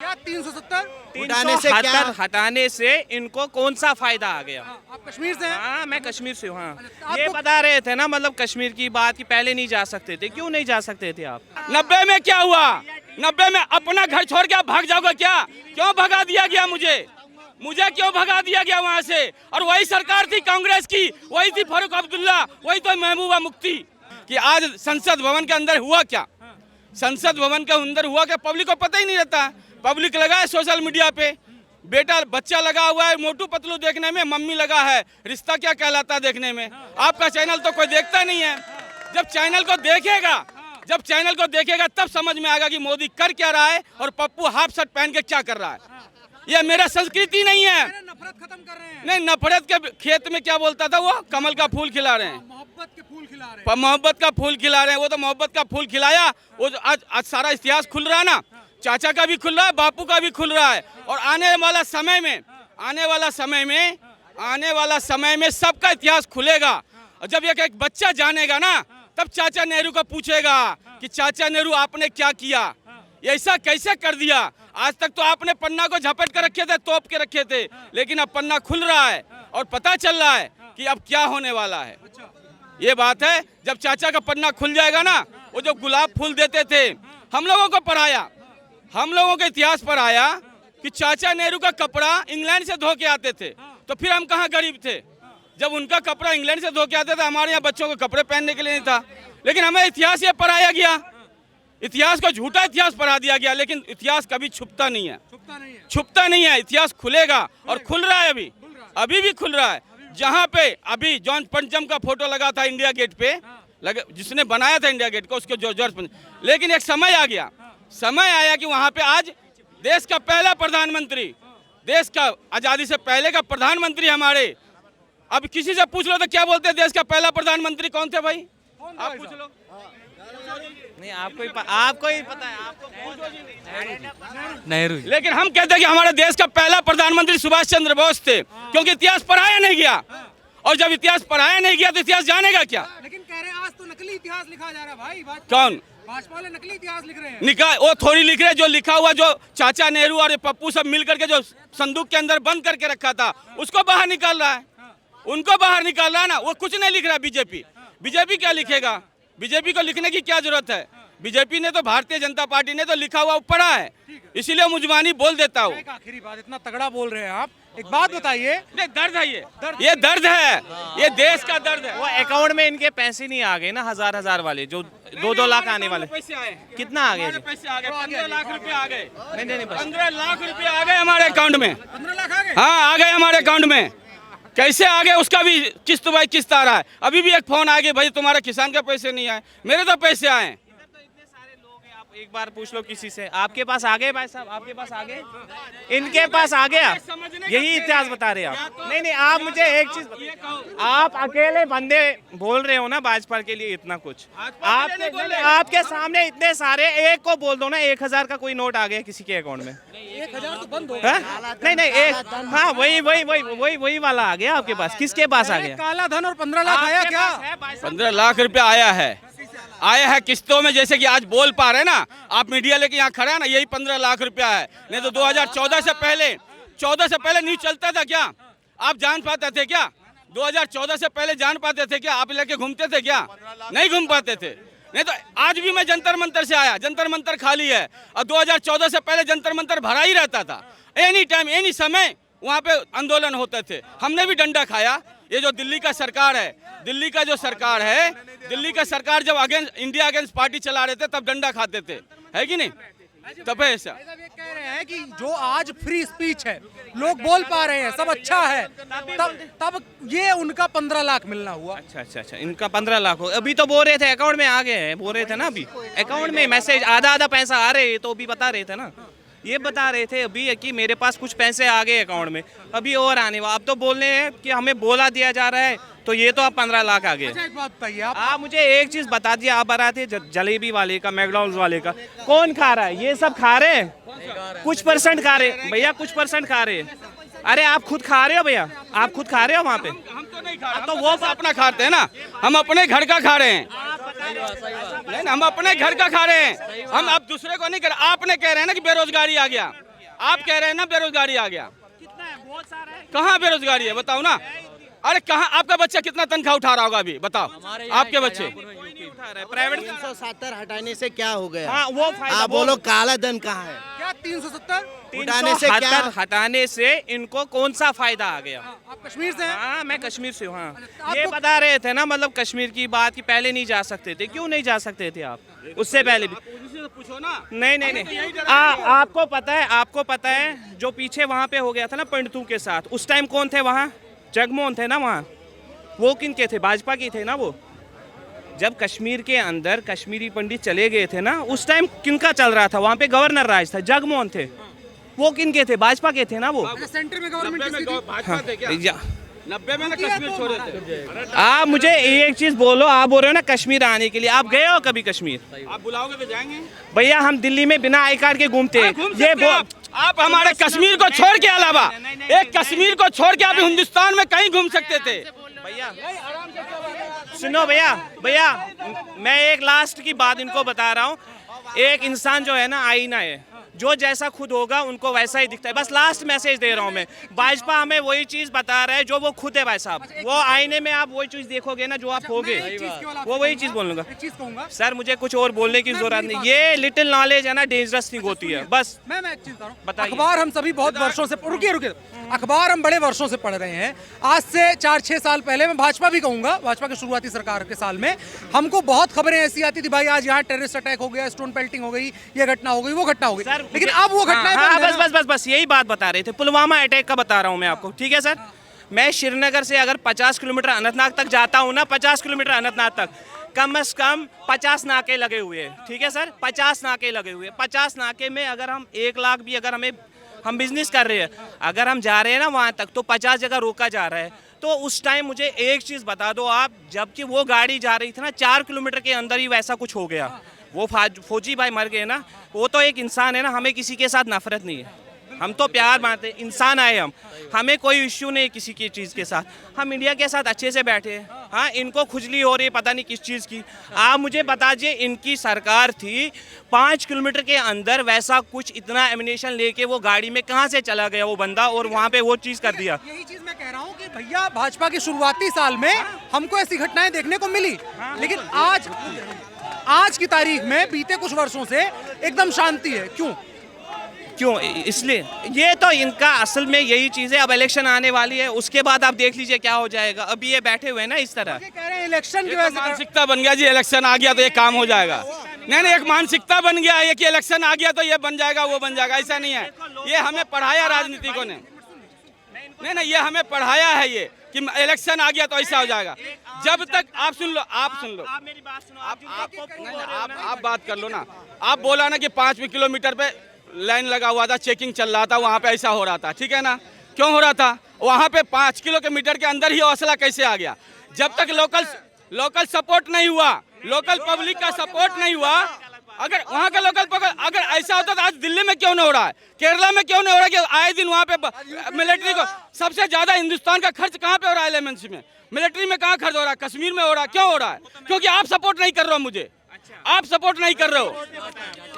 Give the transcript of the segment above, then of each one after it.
क्या 370 हटाने से इनको कौन सा फायदा आ गया? आप कश्मीर से हैं? हाँ, मैं कश्मीर से हूँ। हाँ, अच्छा, ये आपको- बता रहे थे ना, मतलब कश्मीर की बात कि पहले नहीं जा सकते थे। क्यों नहीं जा सकते थे आप? 90 में क्या हुआ? 90 में अपना घर छोड़ के आप भाग जाओगे क्या? क्यों भगा दिया गया मुझे क्यों भगा दिया गया वहाँ से? और वही सरकार थी कांग्रेस की, वही थी फारूक अब्दुल्ला, वही तो महबूबा मुफ्ती। कि आज संसद भवन के अंदर हुआ क्या? संसद भवन के अंदर हुआ क्या? पब्लिक को पता ही नहीं रहता। पब्लिक लगा है सोशल मीडिया पे, बेटा बच्चा लगा हुआ है मोटू पतलू देखने में, मम्मी लगा है रिश्ता क्या कहलाता है देखने में। आपका चैनल तो कोई देखता नहीं है। जब चैनल को देखेगा तब समझ में आएगा कि मोदी कर क्या रहा है और पप्पू हाफ शर्ट पहन के क्या कर रहा है। ये मेरा संस्कृति नहीं है। नफरत खत्म कर रहे हैं। नहीं, नफरत के खेत में क्या बोलता था वो? कमल का फूल खिला रहे हैं, मोहब्बत के फूल खिला रहे हैं। मोहब्बत का फूल खिला रहे हैं। वो तो मोहब्बत का फूल खिलाया, वो आज सारा इतिहास खुल रहा है ना। चाचा का भी खुल रहा है, बापू का भी खुल रहा है। और आने वाला समय में सबका इतिहास खुलेगा। और जब एक बच्चा जानेगा ना, तब चाचा नेहरू को पूछेगा कि चाचा नेहरू आपने क्या किया, ऐसा कैसे कर दिया? आज तक तो आपने पन्ना को झपट कर रखे थे, तोप के रखे थे, लेकिन अब पन्ना खुल रहा है और पता चल रहा है कि अब क्या होने वाला है। ये बात है, जब चाचा का पन्ना खुल जाएगा ना, वो जो गुलाब फूल देते थे, हम लोगों को पढ़ाया, हम लोगों के इतिहास पर आया कि चाचा नेहरू का कपड़ा इंग्लैंड से धो के आते थे, तो फिर हम कहाँ गरीब थे? जब उनका कपड़ा इंग्लैंड से धो के आते थे, हमारे यहाँ बच्चों को कपड़े पहनने के लिए नहीं था। लेकिन हमें इतिहास ये पढ़ाया गया, इतिहास को झूठा इतिहास पढ़ा दिया गया। लेकिन इतिहास कभी छुपता नहीं है। इतिहास खुलेगा और खुल रहा है, अभी भी खुल रहा है। जहाँ पे अभी जॉर्ज पंचम का फोटो लगा था इंडिया गेट पे, जिसने बनाया था इंडिया गेट को, उसको जॉर्ज पंचम। लेकिन एक समय आया कि वहाँ पे आज देश का पहला प्रधानमंत्री, देश का आज़ादी से पहले का प्रधानमंत्री हमारे, अब किसी से पूछ लो तो क्या बोलते हैं? देश का पहला प्रधानमंत्री कौन थे भाई? आप पूछ लो। नहीं, आपको ही पता है, आपको नेहरू। लेकिन हम कहते हैं कि हमारे देश का पहला प्रधानमंत्री सुभाष चंद्र बोस थे, क्योंकि इतिहास पढ़ाया नहीं गया। और जब इतिहास पढ़ाया नहीं गया तो इतिहास जानेगा क्या? लेकिन कह रहे हैं आज तो नकली इतिहास लिखा जा रहा है भाई। कौन? भाजपा वाले नकली इतिहास लिख रहे हैं। वो थोड़ी लिख रहे, जो लिखा हुआ, जो चाचा नेहरू और पप्पू सब मिल करके जो संदूक के अंदर बंद करके रखा था, उसको बाहर निकाल रहा है, उनको बाहर निकाल रहा है ना। वो कुछ नहीं लिख रहा। बीजेपी क्या लिखेगा? बीजेपी को लिखने की क्या जरूरत है? बीजेपी ने तो, भारतीय जनता पार्टी ने तो लिखा हुआ पढ़ा है, इसीलिए मुजबानी बोल देता हूँ। आखिरी बात, इतना तगड़ा बोल रहे हैं आप, एक बात बताइए। दर्द है ये दर्द है, ये देश का दर्द है। वो अकाउंट में इनके पैसे नहीं आ गए ना, हजार वाले, जो 2-2 लाख आने वाले। पैसे आए। कितना आ गया? पैसे आ गए, 15 लाख रुपए आ गए। नहीं 15 लाख रुपए आ गए हमारे अकाउंट में। 15 लाख आ गए? हाँ, आ गए हमारे अकाउंट में। कैसे आ गए उसका भी किस्त बाई किस्त आ रहा है। अभी भी एक फोन आ गया, भाई तुम्हारे किसान के पैसे नहीं आए। मेरे तो पैसे आए। एक बार पूछ लो किसी से, आपके पास आ गए भाई साहब? आपके पास आ गए? इनके पास आ गया? यही इतिहास बता रहे हैं आप। नहीं, आप मुझे एक चीज, आप अकेले बंदे बोल रहे हो ना भाजपा के लिए इतना कुछ। आपके सामने इतने सारे, एक को बोल दो ना 1000 का कोई नोट आ गया किसी के अकाउंट में। 1000 तो बंद हो नहीं, एक, हाँ वही वाला आ गया आपके पास। किसके पास आ गया? काला धन और 15 लाख आया क्या? 15 लाख रुपया आया है किस्तों में। जैसे कि आज बोल पा रहे ना, आप मीडिया लेके यहाँ खड़ा है ना, यही 15 लाख रुपया है। नहीं तो 2014 से पहले न्यूज चलता था क्या? आप जान पाते थे क्या? 2014 से पहले जान पाते थे क्या? आप लेके घूमते थे क्या? नहीं घूम पाते थे। नहीं तो आज भी मैं जंतर मंतर से आया, जंतर मंतर खाली है। और 2014 से पहले जंतर मंतर भरा ही रहता था। एनी टाइम एनी समय वहाँ पे आंदोलन होते थे। हमने भी डंडा खाया। ये जो दिल्ली का सरकार है, जब इंडिया अगेंस्ट पार्टी चला रहे थे तब डंडा खाते थे, है कि नहीं? तब ऐसा ये कह रहे हैं कि जो आज फ्री स्पीच है, लोग बोल पा रहे हैं, सब अच्छा है, तब ये उनका 15 लाख मिलना हुआ। अच्छा, इनका 15 लाख हो। अभी तो बोल रहे थे अकाउंट में आ गए हैं, बोल रहे थे ना, अभी अकाउंट में मैसेज आधा पैसा आ रहे हैं, तो अभी बता रहे थे ना, ये बता रहे थे अभी कि मेरे पास कुछ पैसे आ गए अकाउंट में, अभी और आने वाला। अब तो बोल रहे हैं कि हमें बोला दिया जा रहा है, तो ये तो अब 15 लाख आ गए। अच्छा, एक बात बताइए आप मुझे एक चीज बता दिए, आप बता थे जलेबी वाले का, मैकडॉनल्ड्स वाले का, कौन खा रहा है? ये सब खा रहे हैं, कुछ परसेंट खा रहे हैं भैया, कुछ परसेंट खा रहे हैं। अरे आप खुद खा रहे हो भैया, आप खुद खा रहे हो वहाँ पे? हम तो नहीं खा रहे, तो वो अपना खाते हैं ना, हम अपने घर का खा रहे हैं। नहीं, हम अपने घर का खा रहे हैं, हम अब दूसरे को नहीं कर। आपने कह रहे हैं ना कि बेरोजगारी आ गया, आप कह रहे हैं ना बेरोजगारी आ गया, कितना है? बहुत सारा है। कहाँ बेरोजगारी है बताओ ना। अरे कहाँ, आपका बच्चा कितना तनख्वाह उठा रहा होगा अभी बताओ, आपके बच्चे। कोई नहीं उठा रहा है, प्राइवेट। 370 हटाने से क्या हो गया? हाँ वो फायदा, आप बोलो काला धन कहाँ है? क्या 370? उठाने से क्या? 370 हटाने से इनको कौन सा फायदा आ गया? आप कश्मीर से हैं? हाँ मैं कश्मीर से हूँ। हाँ आपको- ये बता रहे थे ना, मतलब कश्मीर की बात कि पहले नहीं जा सकते थे, क्यों नहीं जा सकते थे आप उससे पहले भी? पूछो ना। नहीं। आपको पता है जो पीछे वहाँ पे हो गया था ना पंडितों के साथ, उस टाइम कौन थे वहाँ? जगमोहन थे ना वहाँ, वो किन के थे? भाजपा के थे ना वो। जब कश्मीर के अंदर कश्मीरी पंडित चले गए थे ना, उस टाइम किनका चल रहा था वहाँ पे? गवर्नर राज था, जगमोहन थे। वो किन के थे? भाजपा के थे ना वो। अच्छा, सेंटर में गवर्नमेंट किसकी थी? भाजपा थे क्या? या- 90 में ना कश्मीर छोड़े थे। आप मुझे एक चीज बोलो, आप बोल रहे हो ना कश्मीर आने के लिए, आप गए हो कभी कश्मीर? आप बुलाओगे तो जाएंगे। भैया हम दिल्ली में बिना आई कार्ड के घूमते हैं। घूम ये सकते हैं आप हमारे कश्मीर को छोड़ के अलावा, एक कश्मीर को छोड़ के आप हिंदुस्तान में कहीं घूम सकते थे। भैया सुनो भैया मैं एक लास्ट की बात इनको बता रहा हूँ। एक इंसान जो है ना आईना है, जो जैसा खुद होगा उनको वैसा ही दिखता है। बस लास्ट मैसेज दे रहा हूँ मैं। भाजपा हमें वही चीज बता रहा है जो वो खुद है भाई साहब। वो आईने में आप वही चीज देखोगे ना जो आप होगे, मैं एक चीज़ केवल आपसे वो वही कहूंगा, चीज बोलूंगा। एक चीज कहूंगा। सर मुझे कुछ और बोलने की जरूरत नहीं, ये लिटिल नॉलेज है ना डेंजरस थिंग होती है बस। मैं एक चीज बता रहा हूँ। बताइए। अखबार हम सभी बहुत वर्षों से, रुकिए अखबार हम बड़े वर्षों से पढ़ रहे हैं। आज से 4-6 साल पहले, मैं भाजपा भी कहूंगा, भाजपा की शुरुआती सरकार के साल में हमको बहुत खबरें ऐसी आती थी, भाई आज यहाँ टेररिस्ट अटैक हो गया, स्टोन पेल्टिंग हो गई, ये घटना हो गई, वो घटना हो गई। सर लेकिन अब वो घटना हाँ, बस यही बात बता रहे थे। पुलवामा अटैक का बता रहा हूँ मैं आपको, ठीक है सर। मैं श्रीनगर से अगर 50 किलोमीटर अनंतनाग तक जाता हूँ ना, 50 किलोमीटर अनंतनाग तक कम से कम 50 नाके लगे हुए हैं, ठीक है सर। 50 नाके लगे हुए हैं। 50 नाके में अगर हम 1 लाख भी, अगर हम बिजनेस कर रहे हैं, अगर हम जा रहे हैं ना वहाँ तक, तो 50 जगह रोका जा रहा है। तो उस टाइम मुझे एक चीज़ बता दो आप, जबकि वो गाड़ी जा रही थी ना 4 किलोमीटर के अंदर ही वैसा कुछ हो गया। वो फौजी भाई मर गए ना, वो तो एक इंसान है ना, हमें किसी के साथ नफरत नहीं है, हम तो प्यार मानते, इंसान आए हम, हमें कोई इश्यू नहीं किसी की चीज़ के साथ। हम इंडिया के साथ अच्छे से बैठे हैं। हाँ इनको खुजली हो रही है पता नहीं किस चीज़ की। आप मुझे बता दीजिए, इनकी सरकार थी 5 किलोमीटर के अंदर वैसा कुछ इतना एमिनेशन लेके वो गाड़ी में कहाँ से चला गया वो बंदा, और वहाँ पे वो चीज़ कर दिया। यही चीज मैं कह रहा हूँ कि भैया भाजपा के शुरुआती साल में हमको ऐसी घटनाएं देखने को मिली, लेकिन आज की तारीख में बीते कुछ वर्षों से एकदम शांति है। क्यों? इसलिए ये तो इनका असल में यही चीज़ है। अब इलेक्शन आने वाली है, उसके बाद आप देख लीजिए क्या हो जाएगा। अभी ये बैठे हुए हैं ना इस तरह। ये कह रहे हैं इलेक्शन की ये वजह तो से मानसिकता बन गया जी, इलेक्शन आ गया तो ये काम हो जाएगा। नहीं एक मानसिकता बन गया है कि इलेक्शन आ गया तो ये बन जाएगा वो बन जाएगा, ऐसा नहीं है। ये हमें पढ़ाया राजनीतिकों ने, नहीं ये हमें पढ़ाया है ये कि इलेक्शन आ गया तो ऐसा हो जाएगा। जब तक आप सुन लो आप मेरी बात सुनो। आप बात कर लो ना। आप बोला ना कि 5 किलोमीटर पे लाइन लगा हुआ था, चेकिंग चल रहा था, वहाँ पे ऐसा हो रहा था, ठीक है ना। क्यों हो रहा था? वहाँ पे 5 किलोमीटर के अंदर ही हौसला कैसे आ गया? जब तक लोकल सपोर्ट नहीं हुआ, लोकल पब्लिक का सपोर्ट नहीं हुआ, अगर वहाँ का लोकल अगर ऐसा होता तो आज दिल्ली में क्यों नहीं हो रहा है, केरला में क्यों नहीं हो रहा है कि आए दिन वहाँ पे मिलिट्री को सबसे ज्यादा हिंदुस्तान का खर्च कहाँ पे हो रहा है? एलिमेंट्स में, मिलिट्री में कहाँ खर्च हो रहा है? कश्मीर में हो रहा है। क्यों हो रहा है? क्योंकि आप सपोर्ट नहीं कर रहे हो मुझे, आप सपोर्ट नहीं कर रहे हो,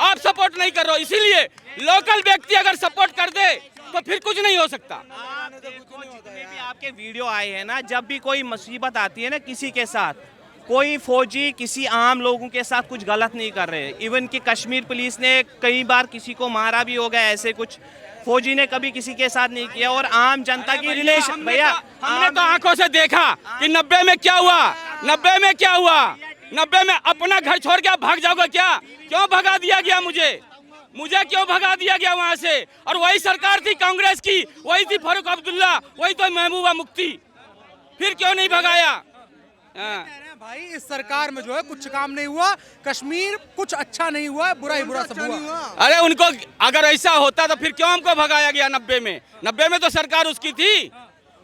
आप सपोर्ट नहीं कर रहे हो। इसीलिए लोकल व्यक्ति अगर सपोर्ट कर दे तो फिर कुछ नहीं हो सकता। आप देखो जितने भी आपके वीडियो आए हैं ना, जब भी कोई मुसीबत आती है ना किसी के साथ, कोई फौजी किसी आम लोगों के साथ कुछ गलत नहीं कर रहे। इवन कि कश्मीर पुलिस ने कई बार किसी को मारा भी होगा, ऐसे कुछ फौजी ने कभी किसी के साथ नहीं किया। और आम जनता की रिलेशन, भैया हमने तो आंखों से देखा कि 90 में क्या हुआ, 90 में क्या हुआ, 90 में अपना घर छोड़ के आप भाग जाओगे क्या? क्यों भगा दिया गया मुझे क्यों भगा दिया गया वहां से? और वही सरकार थी कांग्रेस की, वही थी फारूक अब्दुल्ला, वही तो महबूबा मुफ्ती, फिर क्यों नहीं भगाया? भाई इस सरकार में जो है कुछ काम नहीं हुआ, कश्मीर कुछ अच्छा नहीं हुआ, बुरा ही बुरा सब हुआ। अरे उनको अगर ऐसा होता तो फिर क्यों हमको भगाया गया 90 में? 90 में तो सरकार उसकी थी,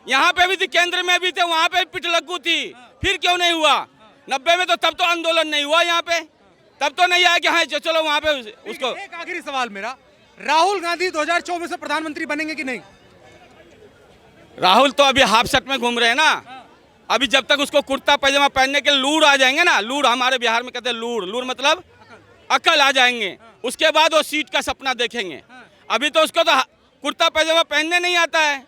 यहाँ पे भी थी, केंद्र में भी थे, वहाँ पे पिटलग्गू थी, फिर क्यों नहीं हुआ 90 में? तो तब तो आंदोलन नहीं हुआ यहाँ पे, तब तो नहीं आया कि हाँ चलो वहाँ पे उसको। एक आखिरी सवाल मेरा, राहुल गांधी 2024 में प्रधानमंत्री बनेंगे कि नहीं? राहुल तो अभी हाफ शर्ट में घूम रहे हैं ना। अभी जब तक उसको कुर्ता पैजामा पहनने के लूर आ जाएंगे ना, लूर हमारे बिहार में कहते हैं लूर मतलब अकल आ जाएंगे, उसके बाद वो सीट का सपना देखेंगे। अभी तो उसको तो कुर्ता पैजामा पहनने नहीं आता है,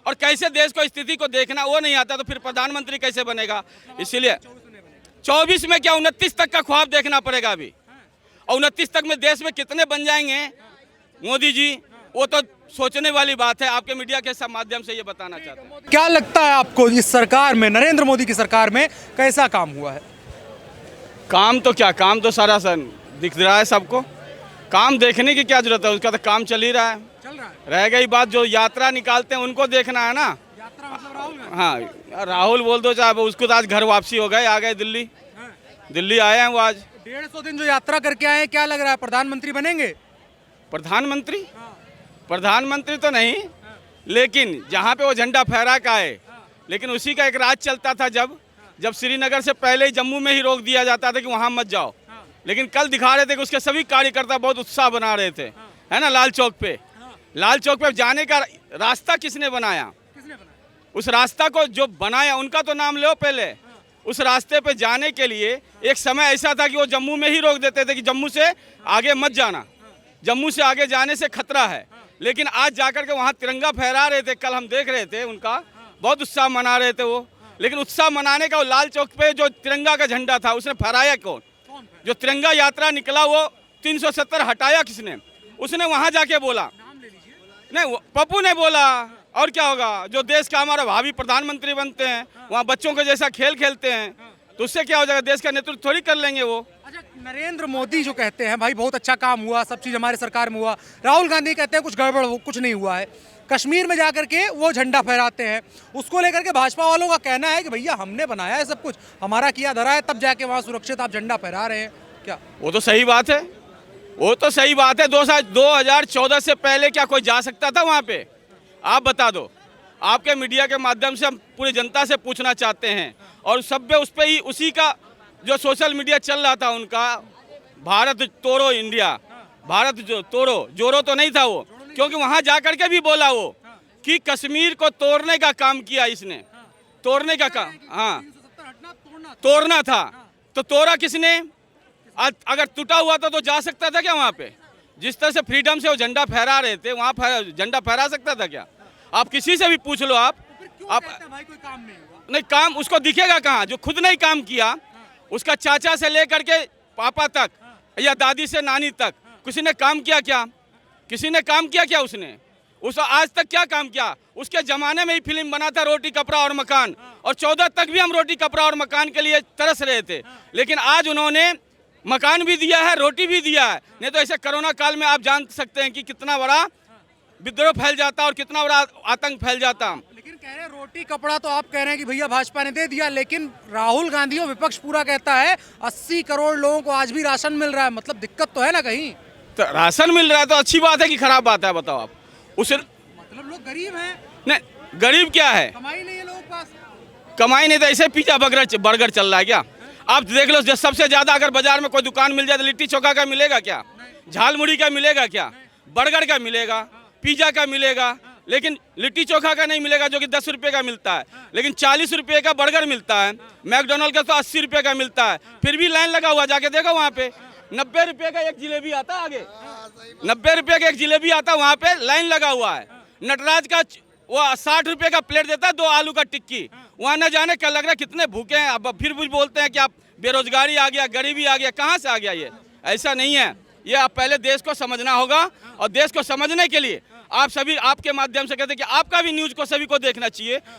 और कैसे देश को स्थिति को देखना वो नहीं आता, तो फिर प्रधानमंत्री कैसे बनेगा? इसीलिए 24 में क्या 29 तक का ख्वाब देखना पड़ेगा अभी, और 29 तक में देश में कितने बन जाएंगे मोदी जी, वो तो सोचने वाली बात है। आपके मीडिया के सब माध्यम से ये बताना चाहते हैं। क्या लगता है आपको इस सरकार में, नरेंद्र मोदी की सरकार में कैसा काम हुआ है? काम तो क्या, काम तो सारा दिख रहा है सबको, काम देखने की क्या जरूरत है, उसका तो काम चल ही रहा है। चल रहा है। रह गई बात जो यात्रा निकालते हैं उनको देखना है ना। यात्रा मतलब राहुल गांधी? हाँ, राहुल बोल दो चाहे, उसको तो आज घर वापसी हो गए, आ गए दिल्ली, दिल्ली आए हैं वो आज। 150 दिन जो यात्रा करके आए हैं, क्या लग रहा है प्रधानमंत्री बनेंगे? प्रधानमंत्री, प्रधानमंत्री तो नहीं, लेकिन जहाँ पे वो झंडा फहरा का है, लेकिन उसी का एक राज चलता था जब श्रीनगर से पहले ही जम्मू में ही रोक दिया जाता था कि वहाँ मत जाओ, लेकिन कल दिखा रहे थे कि उसके सभी कार्यकर्ता बहुत उत्साह बना रहे थे, है ना। लाल चौक पे जाने का रास्ता किसने बनाया? उस रास्ता को जो बनाया उनका तो नाम लो पहले। उस रास्ते पे जाने के लिए एक समय ऐसा था कि वो जम्मू में ही रोक देते थे कि जम्मू से आगे मत जाना, जम्मू से आगे जाने से खतरा है, लेकिन आज जाकर के वहाँ तिरंगा फहरा रहे थे। कल हम देख रहे थे उनका बहुत उत्साह मना रहे थे वो, लेकिन उत्साह मनाने का वो लाल चौक पे जो तिरंगा का झंडा था उसने फहराया कौन? जो तिरंगा यात्रा निकला वो 370 हटाया किसने? उसने वहाँ जाके बोला, नहीं पप्पू ने बोला। और क्या होगा, जो देश का हमारा भावी प्रधानमंत्री बनते हैं वहाँ बच्चों के जैसा खेल खेलते हैं, तो उससे क्या हो जाएगा, देश का नेतृत्व थोड़ी कर लेंगे वो। अच्छा, नरेंद्र मोदी जो कहते हैं भाई बहुत अच्छा काम हुआ, सब चीज़ हमारे सरकार में हुआ, राहुल गांधी कहते हैं कुछ गड़बड़ कुछ नहीं हुआ है, कश्मीर में जाकर के वो झंडा फहराते हैं, उसको लेकर के भाजपा वालों का कहना है कि भैया हमने बनाया है सब कुछ, हमारा किया धरा है, तब जाके वहाँ सुरक्षित आप झंडा फहरा रहे हैं। क्या वो तो सही बात है, वो तो सही बात है। 2014 से पहले क्या कोई जा सकता था वहाँ पे? आप बता दो। आपके मीडिया के माध्यम से हम पूरी जनता से पूछना चाहते हैं, और सब उस पर ही उसी का जो सोशल मीडिया चल रहा था उनका, भारत तोड़ो इंडिया, भारत जो तोड़ो, जोरो तो नहीं था वो, क्योंकि वहाँ जा करके भी बोला वो कि कश्मीर को तोड़ने का काम किया इसने, तोड़ने का काम, हाँ तोड़ना था, तो तोड़ा किसने? अगर टूटा हुआ था तो जा सकता था क्या वहाँ पे? जिस तरह से फ्रीडम से वो झंडा फहरा रहे थे वहाँ झंडा फहरा सकता था क्या? आप किसी से भी पूछ लो। आप भाई कोई काम नहीं हुआ? नहीं, काम उसको दिखेगा कहाँ? जो खुद नहीं काम किया, उसका चाचा से लेकर के पापा तक या दादी से नानी तक किसी ने काम किया क्या? किसी ने काम किया क्या? उसने उस आज तक क्या काम किया? उसके ज़माने में ही फिल्म बना था रोटी कपड़ा और मकान, और 14 तक भी हम रोटी कपड़ा और मकान के लिए तरस रहे थे, लेकिन आज उन्होंने मकान भी दिया है, रोटी भी दिया है। नहीं तो ऐसे कोरोना काल में आप जान सकते हैं कि कितना बड़ा विद्रोह फैल जाता और कितना बड़ा आतंक फैल जाता। लेकिन कह रहे हैं रोटी कपड़ा तो आप कह रहे हैं कि भैया भाजपा ने दे दिया, लेकिन राहुल गांधी और विपक्ष पूरा कहता है 80 करोड़ लोगों को आज भी राशन मिल रहा है, मतलब दिक्कत तो है ना कहीं? तो राशन मिल रहा है तो अच्छी बात है कि खराब बात है? बताओ आप। उसे मतलब लोग गरीब हैं। नहीं, गरीब क्या है, कमाई नहीं है लोगों के पास। कमाई नहीं तो ऐसे पिज्जा बर्गर चल रहा है क्या? आप देख लो, सबसे ज्यादा अगर बाजार में कोई दुकान मिल जाए तो लिट्टी चोखा का मिलेगा क्या? झाल मुड़ी का मिलेगा क्या? बर्गर का मिलेगा, पिज्जा का मिलेगा, लेकिन लिट्टी चोखा का नहीं मिलेगा जो कि 10 रुपये का मिलता है, लेकिन 40 रुपये का बर्गर मिलता है। मैकडोनल्ड का तो 80 रुपये का मिलता है, फिर भी लाइन लगा हुआ, जाके देखो वहाँ पे 90 रुपये का एक जिलेबी आता है, आगे 90 रुपये का एक जिलेबी आता है, वहाँ पे लाइन लगा हुआ है। नटराज का वो 60 रुपये का प्लेट देता है, 2 आलू का टिक्की, वहाँ न जाने क्या लग रहा है कितने भूखे हैं। अब फिर भी बोलते हैं कि आप बेरोजगारी आ गया, गरीबी आ गया, कहाँ से आ गया? ये ऐसा नहीं है, ये आप पहले देश को समझना होगा, और देश को समझने के लिए आप सभी, आपके माध्यम से कहते हैं कि आपका भी न्यूज़ को सभी को देखना चाहिए,